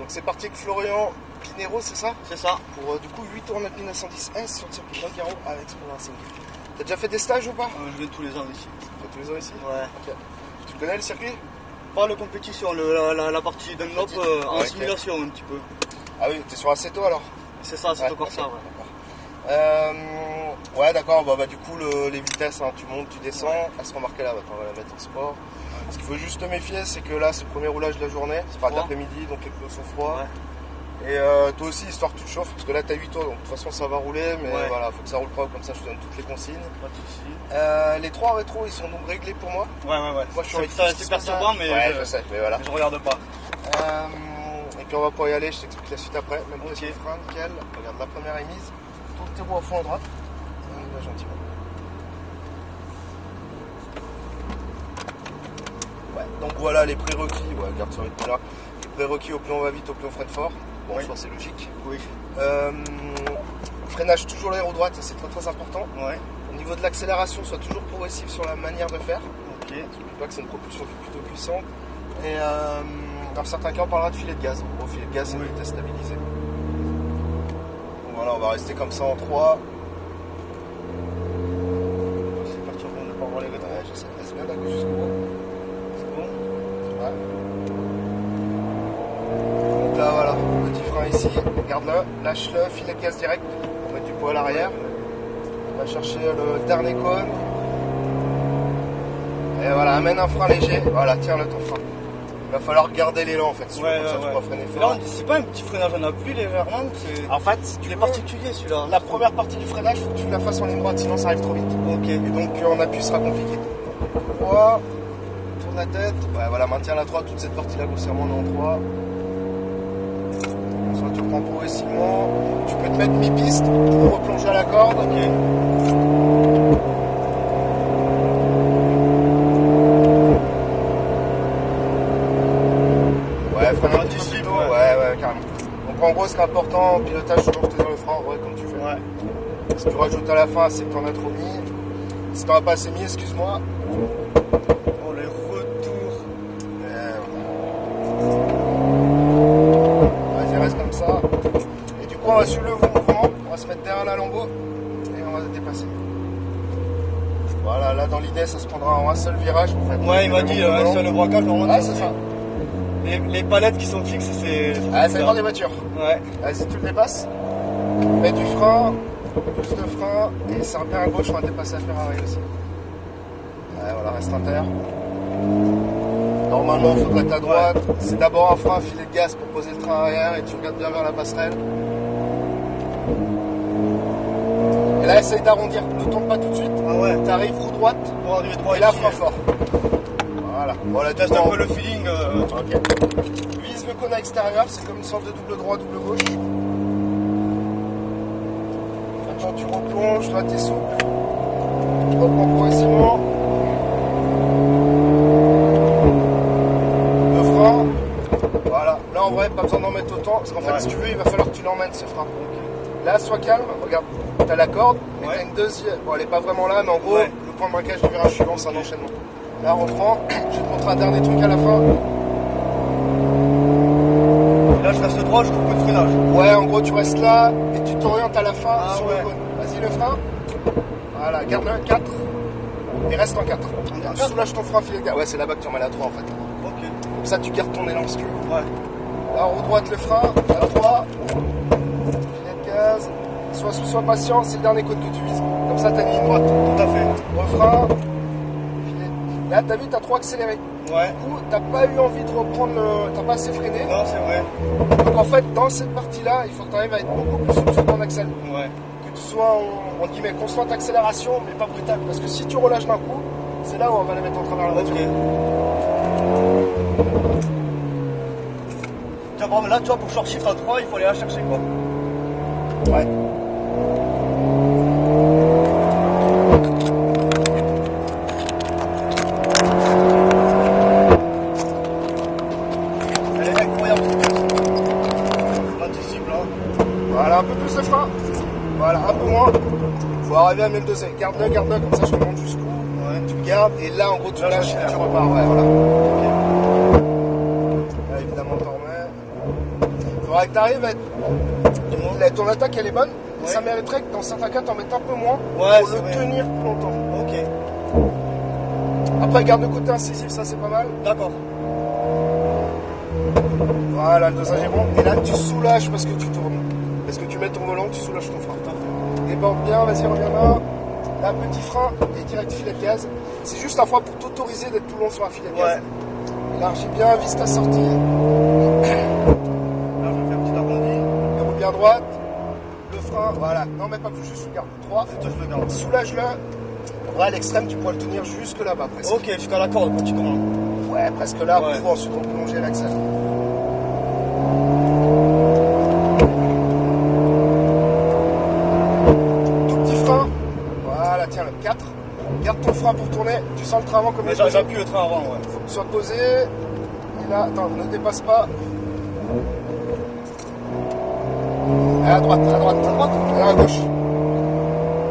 Donc c'est parti avec Florian Pinero, c'est ça? C'est ça. Pour du coup 8 tours en 1910 S sur le circuit Nogaro avec Explorer Racing. T'as déjà fait des stages ou pas? Je viens tous les ans ici. Tu fais tous les ans ici? Ouais. Ok. Tu connais le circuit? Pas la compétition, la partie Dunlop en simulation un petit peu. Ah oui, t'es sur Assetto alors? C'est ça, c'est encore ça, ouais. Ouais, d'accord, bah du coup les vitesses, hein, tu montes, tu descends, elle se remarquait là, on va la mettre en sport. Ce qu'il faut juste te méfier, c'est que là c'est le premier roulage de la journée, c'est pas de l'après-midi, donc les pneus sont froids. Ouais. Et toi aussi, histoire que tu te chauffes, parce que là t'as 8 tours, donc de toute façon ça va rouler, mais voilà, faut que ça roule pas, comme ça je te donne toutes les consignes. Pas de soucis. Les 3 rétros, ils sont donc réglés pour moi. Ouais. Moi je suis c'est perturbant, mais je sais, mais voilà. Je regarde pas. Et puis on va pouvoir y aller, je t'explique la suite après. Même petit frein, nickel. Regarde, la première est mise. Tourne tes roues à fond à droite. On y va gentiment. Ouais, donc voilà les prérequis. Ouais, garde ce rythme-là. Les prérequis, au plus on va vite, au plus on freine fort. Bon, soit c'est logique. Oui. Freinage toujours l'air droite, ça c'est très très important. Ouais. Au niveau de l'accélération, soit toujours progressif sur la manière de faire. Ok. N'oublie pas que c'est une propulsion plutôt puissante. Et dans certains cas, on parlera de filet de gaz. En gros, filet de gaz, c'est une vitesse stabilisée. Donc voilà, on va rester comme ça en 3. C'est perturbant de ne pas voir les rétros. Ouais, je sais, laisse bien d'un coup jusqu'au bout. C'est bon? Ouais. Donc là, voilà, petit frein ici. Garde-le, lâche-le, filet de gaz direct pour mettre du poids à l'arrière. On va chercher le dernier cône. Et voilà, amène un frein léger. Voilà, tiens-le ton frein. Il va falloir garder l'élan en fait, si tu vas freiner fort. Là, c'est pas un petit freinage en appui légèrement, en fait, il est particulier celui-là. La première partie du freinage, il faut que tu la fasses en ligne droite, sinon ça arrive trop vite. Ok. Et donc en appui, ce sera compliqué. 3, tourne la tête. Ouais, voilà, maintiens la 3, toute cette partie-là, grossièrement, on est en 3. Soit tu reprends progressivement. Tu peux te mettre mi-piste pour replonger à la corde. Ok. En gros, ce qui est important en pilotage, c'est toujours tenir le frein, comme tu fais. Ouais. Si tu rajoutes à la fin, c'est que tu en as trop mis. Si tu n'en as pas assez mis, excuse-moi. Oh, les retours. Vas-y, reste comme ça. Et du coup, on va suivre le mouvement. On va se mettre derrière la lambeau et on va se dépasser. Voilà, là, dans l'idée, ça se prendra en un seul virage. En fait. Ouais, il m'a dit un seul braquage, normalement. Ah, c'est ça. Les palettes qui sont fixes, c'est. Ah, ça dépend des voitures. Ouais. Vas-y, tu le dépasses. Mets du frein, plus de frein, et c'est un peu à gauche, on va dépasser la Ferrari aussi. Ouais, voilà, reste inter. Normalement, il faudrait être à droite. Ouais. C'est d'abord un frein, filet de gaz pour poser le train arrière, et tu regardes bien vers la passerelle. Et là, essaye d'arrondir. Ne tourne pas tout de suite. Ah ouais. Tu arrives roue droite, pour arriver droit et là, frein fort. Voilà. Voilà, teste un peu le feeling. Ok. Vise le cône à extérieur, c'est comme une sorte de double droit, double gauche. Maintenant tu replonges, là t'es souple. Tu reprends progressivement. Le frein. Voilà. Là en vrai, pas besoin d'en mettre autant, parce qu'en fait, si tu veux, il va falloir que tu l'emmènes ce frein. Là, sois calme, regarde, t'as la corde, mais t'as une deuxième. Bon, elle est pas vraiment là, mais en gros, le point de braquage du virage suivant, c'est un enchaînement. Là, on reprend. Je vais te montrer un dernier truc à la fin. Là, je reste droit, je trouve pas de freinage. Ouais, en gros, tu restes là et tu t'orientes à la fin sur le cône. Vas-y, le frein. Voilà, garde-le, 4. Et reste en 4. Soulage ton frein, filet de gaz. Ouais, c'est là-bas que tu remets la 3 en fait. Ok. Comme ça, tu gardes ton élan si tu veux. Ouais. Là, en roue droite, le frein. La 3. Filet de gaz. Sois patient, c'est le dernier cône que tu vises. Comme ça, t'as une ligne droite. Tout à fait. Refrain. Là, t'as vu, t'as trop accéléré. Ouais. Du coup, t'as pas eu envie de reprendre le. T'as pas assez freiné. Non, c'est vrai. Donc en fait, dans cette partie-là, il faut que tu arrives à être beaucoup plus souple sur ton axel. Ouais. Que tu sois, on dit, mais constante accélération, mais pas brutale. Parce que si tu relâches d'un coup, c'est là où on va la mettre en travers la voiture. Tiens, bon, là, tu vois, pour short shift à 3, il faut aller la chercher, quoi. Ouais. Voilà, un peu plus le frein. Voilà, un peu moins. Faut arriver à 1002. Garde-le, comme ça je te montre jusqu'où. Ouais. Tu le gardes et là en gros tu lâches et tu repars. Ouais, voilà. Okay. Là évidemment t'en remets. que t'arrives ton attaque elle est bonne, mais ça mériterait que dans certains cas t'en mettes un peu moins pour le tenir plus longtemps. Ok. Après garde le côté incisif, ça c'est pas mal. D'accord. Voilà, le dosage est bon. Et là tu soulages parce que tu tournes. Parce que tu mets ton volant, tu soulages ton frein. Déborde bien, vas-y reviens là. Là petit frein et direct filet de gaz. C'est juste un frein pour t'autoriser d'être tout long sur un filet de gaz. Élargis bien, vise ta sortie. Là je vais faire un petit arrondi. Déroule bien droite. Le frein, voilà. Non mais pas plus, juste garde. 3. Je le garde. Soulage-le. Ouais, à l'extrême, tu pourras le tenir jusque là-bas presque. Ok, jusqu'à la corde pratiquement. Ouais, presque là, pour ensuite prolonger l'accès. Tout petit frein. Voilà, tiens, le 4. Garde ton frein pour tourner. Tu sens le train avant comme ça. J'appuie le train avant, ouais. Faut que tu sois posé. Et là, attends, ne dépasse pas. Et à droite, à droite, à droite. Et à gauche.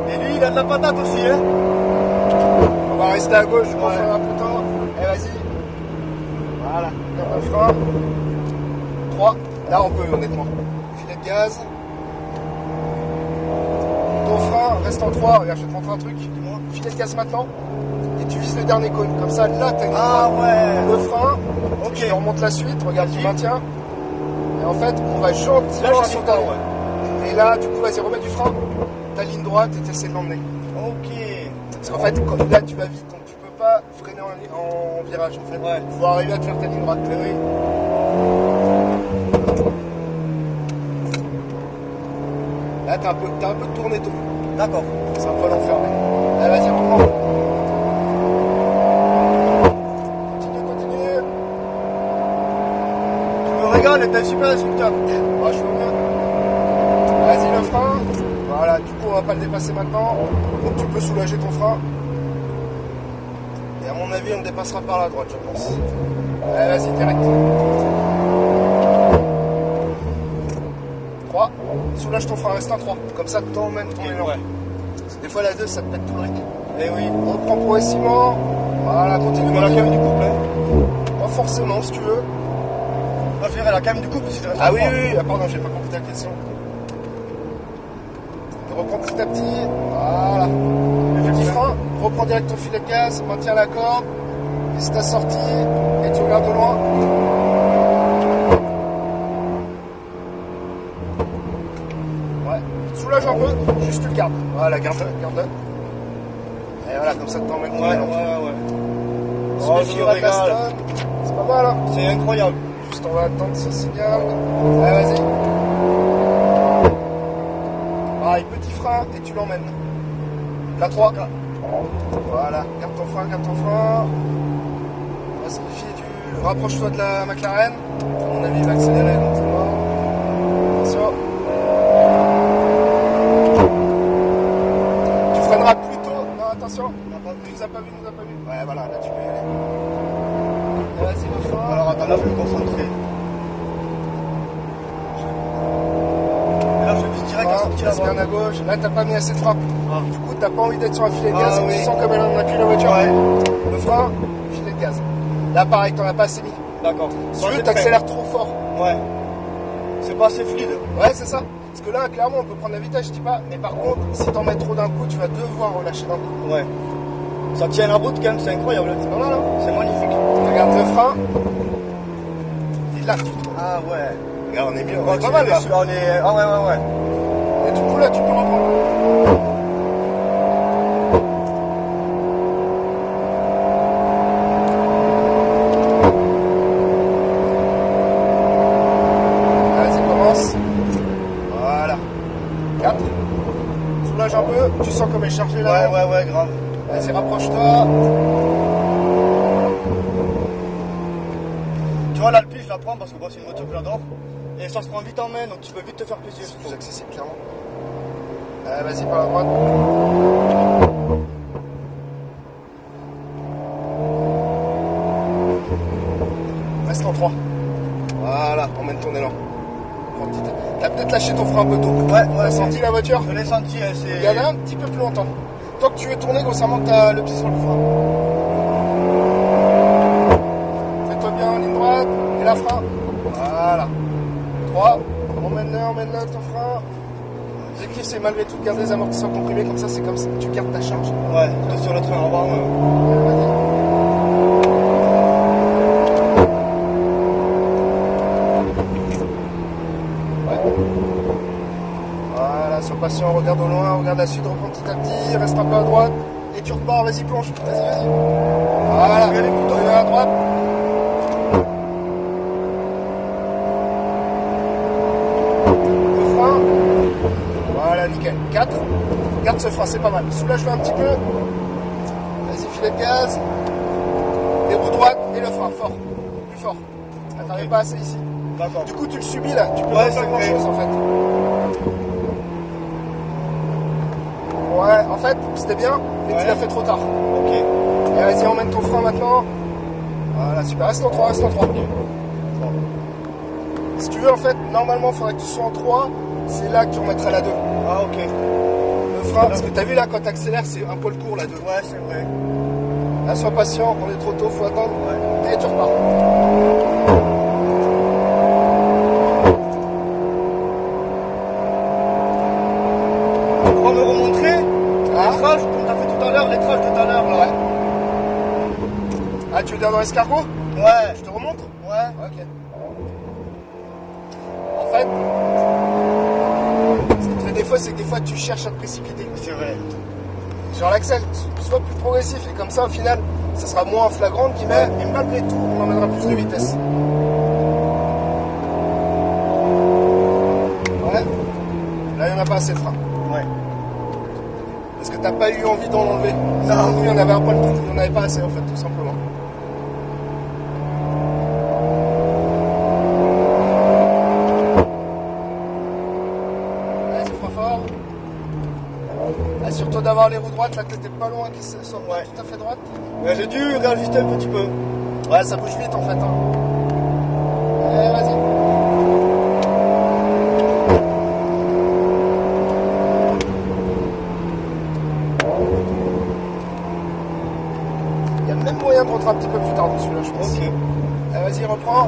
Et lui, il a de la patate aussi, hein. On va rester à gauche, je pense un peu de temps. Et vas-y. Voilà, garde le frein. 3. Là, on peut, honnêtement. Filet de gaz. Ton frein reste en 3. Regarde, je vais te montrer un truc. Filet de gaz maintenant. Et tu vises le dernier cône. Comme ça, là, tu as le frein. Ok. Tu remontes la suite. Regarde, tu maintiens. Et en fait, on va gentiment sur ta ligne. Et là, du coup, vas-y, remets du frein. Ta ligne droite et tu essaies de l'emmener. Ok. Parce qu'en fait, là, tu vas vite. Donc, tu peux pas freiner en virage. En fait, il faut arriver à te faire ta ligne droite. Mais oui. Là, t'as un peu de tourné tôt. D'accord. C'est un peu l'enfermé. Allez, vas-y, reprends. Continue. Tu me régales et t'es un super instructeur. Je suis bien. Vas-y, le frein. Voilà, du coup, on va pas le dépasser maintenant. Donc, tu peux soulager ton frein. Et à mon avis, on dépassera par la droite, je pense. Allez, vas-y, direct. 3. Soulage ton frein, reste un 3. Comme ça, t'emmènes ton élan. Parce que des fois, la 2, ça te pète tout le rythme. Eh oui. On reprend progressivement. Voilà, continue. Dans la cam du couple, hein. Pas forcément, si tu veux. Moi, je verrai la cam du couple si je reste. Ah oui, oui. Ah, pardon, j'ai pas compris ta question. Tu reprends petit à petit. Voilà. Le petit frein. Reprends direct ton filet de gaz. Maintiens la corde. Vise ta sortie. Et tu regardes au loin. Ouais. Soulage un peu. Juste tu le gardes. Voilà, garde-le. Et voilà, comme ça tu t'emmènes. Ouais. Oh, je me régale. C'est pas mal, hein. C'est incroyable. Juste on va attendre ce signal. Allez, vas-y. Pareil, petit frein et tu l'emmènes. La 3. Voilà, garde ton frein. On va se méfier du... Rapproche-toi de la McLaren. À mon avis, il va accélérer, donc c'est mort. Attention. Tu freineras plus tôt. Non, attention. Il nous a pas vu. Ouais, voilà, là tu peux y aller. Et vas-y, le frein. Alors attends, là je vais me concentrer. Et là je vise direct à sortir là-bas. Bien à gauche. Là t'as pas mis assez de frein. Du coup t'as pas envie d'être sur un filet de gaz. Tu sens comme elle en appuie la voiture. Le frein, filet de gaz. Là pareil, t'en as pas assez mis. D'accord. Si tu veux, t'accélères trop fort. Ouais. C'est pas assez fluide. Ouais, c'est ça. Parce que là, clairement, on peut prendre la vitesse, je dis pas. Mais par contre, si t'en mets trop d'un coup, tu vas devoir relâcher d'un coup. Ouais. Ça tient la route quand même, c'est incroyable. C'est pas mal, hein. C'est magnifique. Regarde le frein. Et là, tu te... Ah ouais. Regarde, on est mieux. On est pas mal là. On est... Ah ouais. Et du coup, là, tu peux reprendre. Un peu, tu sens comme elle est chargée là. Ouais, grave. Vas-y, rapproche-toi. Tu vois, l'Alpine, je la prends parce que moi, c'est une voiture que j'adore. Et ça se prend vite en main, donc tu peux vite te faire plaisir. C'est plus accessible, clairement. Vas-y, par la droite. Reste en 3. Voilà, emmène ton élan. T'as peut-être lâché ton frein un peu tôt. Ouais. T'as senti la voiture? Je l'ai senti, c'est... Regarde un petit peu plus longtemps. Tant que tu veux tourner, grossièrement, t'as le pied sur le frein. Fais-toi bien, ligne droite, et la frein. Voilà. 3. Emmène-le ton frein. L'objectif c'est malgré tout de garder les amortisseurs comprimés, comme ça c'est comme ça, tu gardes ta charge. Ouais, toi sur le train avant. Voilà, sois patient, regarde au loin, regarde la suite, reprends petit à petit, reste un peu à droite, et tu repars, vas-y plonge, vas-y. Voilà, allez plutôt à droite. Le frein, voilà, nickel. 4, garde ce frein, c'est pas mal. Soulage-le un petit peu, vas-y, filet de gaz, les roues droites et le frein, fort, plus fort. T'arrives pas assez ici. D'accord. Du coup, tu le subis là, tu peux pas faire grand chose en fait. Ouais, en fait, c'était bien, mais tu l'as fait trop tard. Ok. Et vas-y, emmène ton frein maintenant. Voilà, super, reste en 3, reste en 3. Okay. Bon. Si tu veux, en fait, normalement, il faudrait que tu sois en 3, c'est là que tu remettras la 2. Ah, ok. Le frein, parce que t'as vu là, quand t'accélères, c'est un poil court la 2. Ouais, c'est vrai. Là, sois patient, on est trop tôt, faut attendre. Ouais. Et tu repars. Me remontrer les trages, comme t'as fait tout à l'heure, les trages tout à l'heure là. Ouais. Ah, tu veux dire dans l'escargot? Ouais. Je te remontre? Ouais. Ok. En fait, ce qui te fait défaut, c'est que des fois tu cherches à te précipiter. C'est vrai. Sur l'axel, sois plus progressif et comme ça, au final, ça sera moins flagrant, guillemets, et malgré tout, on emmènera plus de vitesse. Ouais. Là, il n'y en a pas assez de frein. Ouais. Parce que t'as pas eu envie d'en enlever. Non. Il y en avait un poil, il n'y en avait pas assez en fait, tout simplement. Vas-y, frein fort. Assure-toi d'avoir les roues droites, là que t'étais pas loin, qui sont pas tout à fait droite. Ouais, j'ai dû réajuster un petit peu. Ouais, ça bouge vite en fait. Hein. Allez, vas-y. Il y a même moyen de rentrer un petit peu plus tard dessus là, je pense. Ok. Allez, vas-y, reprends.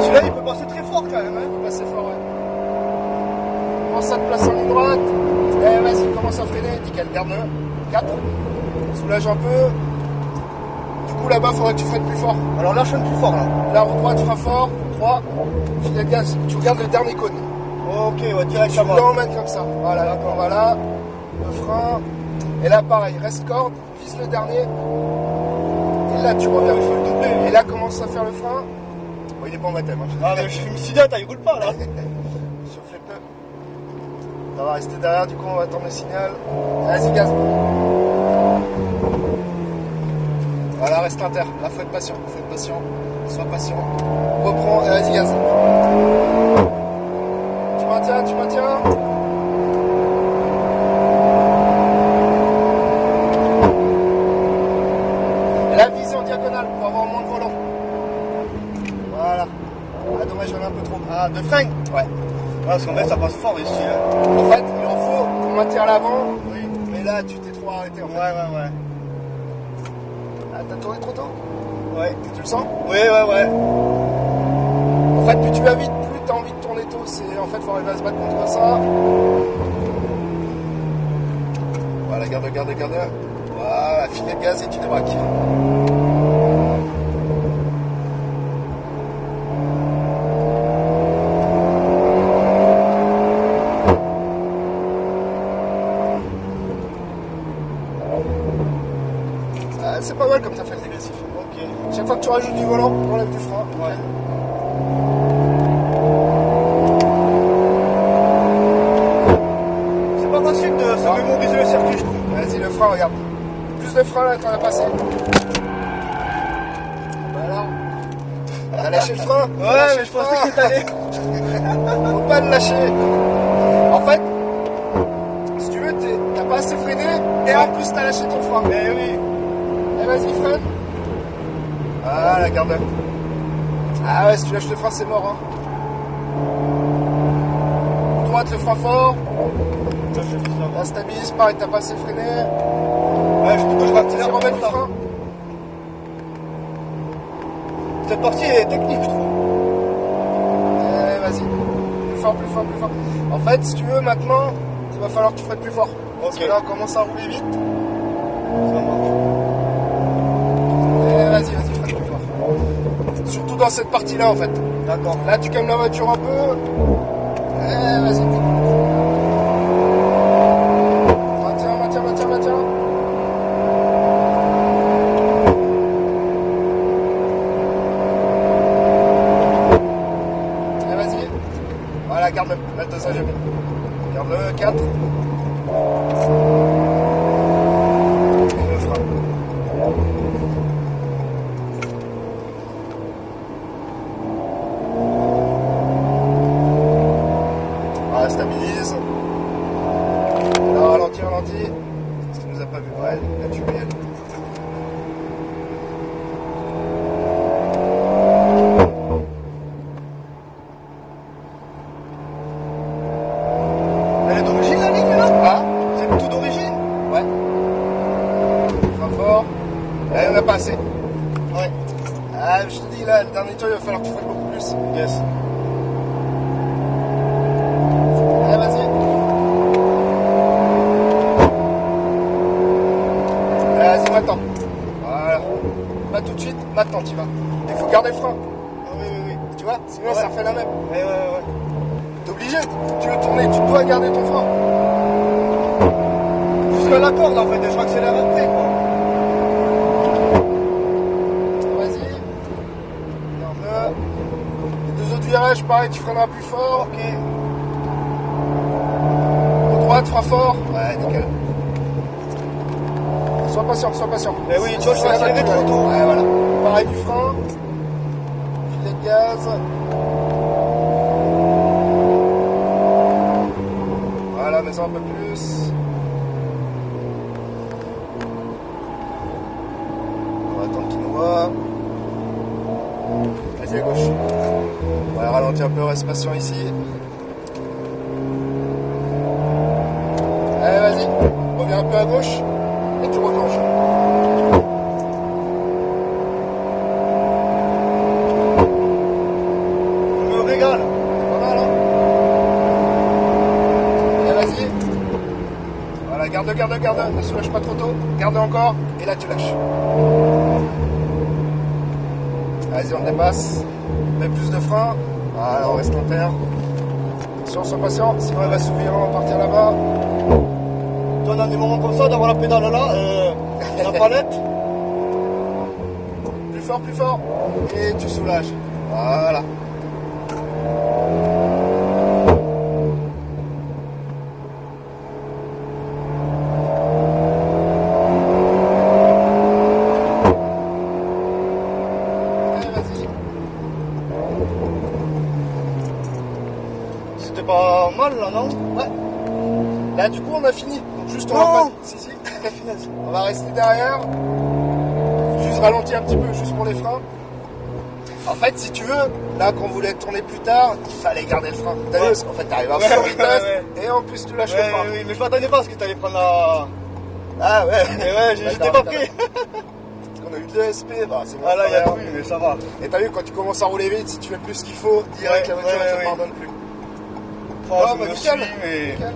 Celui-là, il peut passer très fort quand même. Hein. Il peut passer fort, ouais. Commence à te placer en ligne droite. Allez, vas-y, commence à freiner. Nickel, garde-le. 4. Soulage un peu. Du coup, là-bas, il faudrait que tu freines plus fort. Alors lâche un plus fort là. La roue droite fera fort. 3. Filet de gaz. Tu regardes le dernier cône. Ok, ouais, direct Tu l'emmènes comme ça. Voilà, d'accord, voilà. Le frein. Et là, pareil, reste corde, vise le dernier. Et là, tu reviens. Et là, commence à faire le frein. Bon, il est pas en baptême. Hein. Ah, mais je suis sidette, il roule pas là. Chauffe-les peu. Ça va rester derrière, du coup, on va attendre le signal. Vas-y, gaz. Voilà, reste inter. Là, faut être patient. Sois patient. Reprends et vas-y, gaz. Tu maintiens. Et là, visez en diagonale pour avoir moins de volant. Voilà. Ah, dommage, j'en ai un peu trop. Ah, de frein. Ouais. Parce qu'en fait, ça passe fort ici. Hein. En fait, il en faut pour maintenir l'avant. Oui. Mais là, tu t'es trop arrêté en fait. Ouais. Ah, t'as tourné trop tôt? Ouais. Tu le sens? Ouais. En fait, plus tu vas vite, plus t'as envie de tourner tôt. C'est en fait, faut arriver à se battre contre ça. Voilà, garde. Voilà, filet de gaz et tu débraques. Ah, c'est pas mal comme t'as fait le dégressif. Ok. Chaque fois que tu rajoutes du volant, tu enlèves du frein. Ouais. C'est pas facile de se mémoriser le circuit, je trouve. Vas-y, le frein, regarde. Plus de frein là qu'on a passé. Voilà. T'as lâché le frein? Ouais, mais je pensais que t'allais. Faut pas le lâcher. En fait, si tu veux, t'as pas assez freiné et en plus t'as lâché ton frein. Eh oui. Eh, vas-y, freine. Voilà, garde. Ah ouais, si tu lâches le frein, c'est mort. Hein. Droite, le frein fort. La stabilise, pareil, t'as pas assez freiné. Ouais, du coup, je vais accélérer. Remets le frein. Cette partie est technique, je trouve. vas-y. Plus fort, plus fort, plus fort. En fait, si tu veux, maintenant, il va falloir que tu freines plus fort. Parce que là, on commence à rouler vite. Ça marche. Et vas-y, freine plus fort. Surtout dans cette partie-là, en fait. D'accord. Là, tu calmes la voiture un peu. Et vas-y. Maintiens. Et vas-y. Voilà, garde-le. Là, ça, j'aime bien. Garde-le, 4. Et le frein. Voilà, stabilise. Là, ralentis. Parce qu'il nous a pas vu. Ouais, il a tué. Elle est d'origine la ligne là? Ah, C'est tout d'origine? ouais. Frein fort. Là, il n'y en a pas assez. Ouais. Ah, je te dis, là, le dernier tour, il va falloir que tu freines beaucoup plus. Yes. Allez, vas-y. Vas-y, maintenant. Voilà. Pas tout de suite, maintenant tu vas. Il faut garder le frein. Oui. Tu vois, sinon Ouais. ça refait la même. Ouais. T'es obligé. Tu veux tourner, tu dois garder ton frein. Jusqu'à la corde en fait, et je accélère après quoi. Vas-y. Garde-le. Les 2 autres virages, pareil, tu freineras plus fort. Ok. De droite, frein fort. Ouais, nickel. Sois patient. Eh oui, tu vois, je suis C'est la accéléré voiture, trop tôt. ouais, voilà. Pareil du frein. Filet de gaz. Voilà, mets-en un peu plus. On va attendre qu'il nous voit. Vas-y à gauche. On va ralentir un peu, reste patient ici. Allez, vas-y. Reviens un peu à gauche. Et tu reclenches. Je me régale. Pas mal, hein? Allez, vas-y. Voilà, garde. Ne soulage pas trop tôt. Garde encore. Et là, tu lâches. Vas-y, on dépasse. Mets plus de frein. Voilà, on reste en terre. Attention, sois patient. Sinon, elle va s'ouvrir, on va partir là-bas. Toi, dans des moments comme ça, d'avoir la pédale là, la palette. Plus fort. Et tu soulages. Voilà. Allez, vas-y. C'était pas mal là, non? Ouais. Là, du coup, on a fini. Donc, juste, on Non. va pas... Si. On va rester derrière. Juste ralentir un petit peu, juste pour les freins. En fait, si tu veux, là, quand on voulait tourner plus tard, il fallait garder le frein. T'as vu? Parce qu'en fait, t'arrives à fond vitesse. Et en plus, tu lâches le frein. Oui, mais je m'attendais pas à ce que t'allais prendre la... Ah ouais. Et ouais, j'étais pas prêt. On a eu de l'ESP, bah, c'est bon. Ah là, il y a rien. tout, mais ça va. Et t'as vu, quand tu commences à rouler vite, si tu fais plus ce qu'il faut, direct, la voiture, elle te pardonne plus. Oh, Ah, je bah, me nickel. suis, mais... Nickel.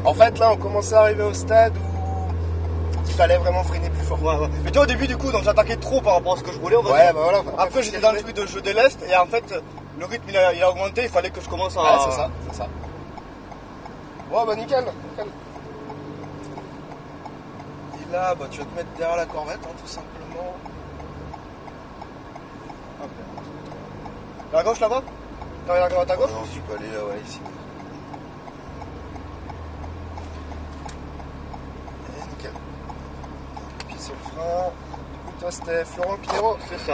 En fait, là, on commençait à arriver au stade où il fallait vraiment freiner plus fort. Ouais. Mais toi, au début, du coup, donc j'attaquais trop par rapport à ce que je voulais, on va Ouais, dire. bah voilà. Après, j'étais dans le truc de je déleste, et en fait, le rythme, il a augmenté, il fallait que je commence à... Ouais, c'est ça. Bon, bah nickel. Et là, bah, tu vas te mettre derrière la corvette, hein, tout simplement. À gauche, là-bas? T'as la corvette à gauche? Non, tu peux aller là, ouais, ici. Et nickel. Puis sur le frein. Du coup, toi, c'était Florent Pinero. C'est ça.